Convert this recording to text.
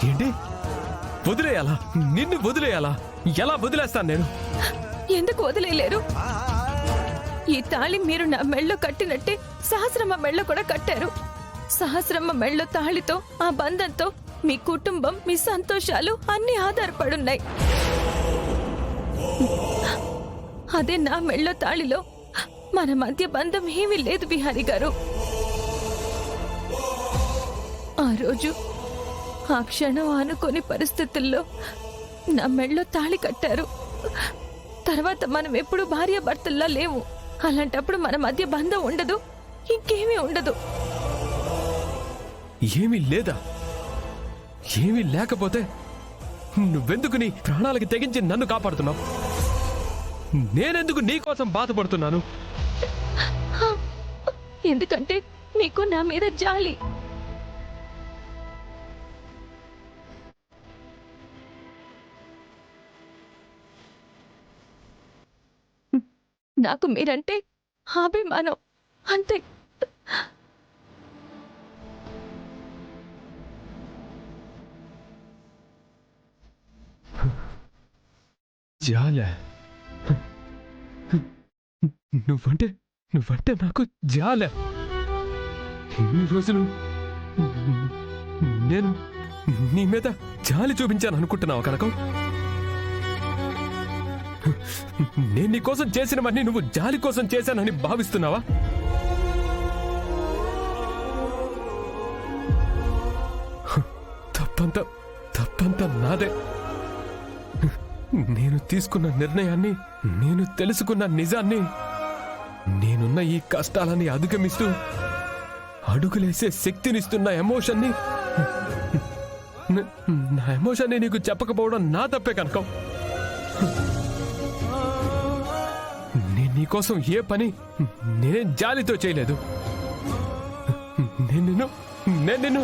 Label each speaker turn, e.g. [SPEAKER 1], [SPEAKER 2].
[SPEAKER 1] ఏంటి వదిలేయాలా? నిన్ను వదిలేయాలా? ఎలా వదిలేస్తాను నేను?
[SPEAKER 2] ఎందుకు వదిలేయలేరు? ఈ తాళి మీరు నా మెళ్ళో కట్టినట్టే సహస్రమ్మ మెళ్ళో కూడా కట్టారు. సహస్రమ్మ మెళ్ళో తాళితో, ఆ బంధంతో మీ కుటుంబం, మీ సంతోషాలు అన్ని ఆధారపడున్నాయి. అదే నా మెళ్ళో తాళిలో మన మధ్య బంధం ఏమీ లేదు బిహారీ గారు. ఆ రోజు, ఆ క్షణం అనుకోని పరిస్థితుల్లో నా మెళ్ళో తాళి కట్టారు. తర్వాత మనం ఎప్పుడు భార్యాభర్తల్లా లేవు. అలాంటప్పుడు మన మధ్య బంధం ఉండదు, ఇంకేమీ ఉండదు.
[SPEAKER 1] ఏమీ లేదా? ఏమీ లేకపోతే నువ్వెందుకు నీ ప్రాణాలకి తెగించి నన్ను కాపాడుతున్నావు? నేనెందుకు నీ కోసం బాధపడుతున్నాను?
[SPEAKER 2] ఎందుకంటే మీకు నా మీద జాలి. నాకు మీరంటే అభిమానం, అంతే.
[SPEAKER 1] జాలే? నువ్వంటే నాకు జాలే? ఇన్ని రోజులు నేను నీ మీద జాలి చూపించాను అనుకుంటున్నావు కనకం? నేను నీ కోసం చేసినవన్నీ నువ్వు జాలి కోసం చేశానని భావిస్తున్నావా? తప్పంతా నాదే. నేను తీసుకున్న నిర్ణయాన్ని, నేను తెలుసుకున్న నిజాన్ని, నేనున్న ఈ కష్టాలని అధిగమిస్తూ అడుగులేసే శక్తినిస్తున్న ఎమోషన్ని, నా ఎమోషన్ని నీకు చెప్పకపోవడం నా తప్పే కనకం. నేను నీకోసం ఏ పని నేనేం జాలితో చేయలేదు. నేను నిన్ను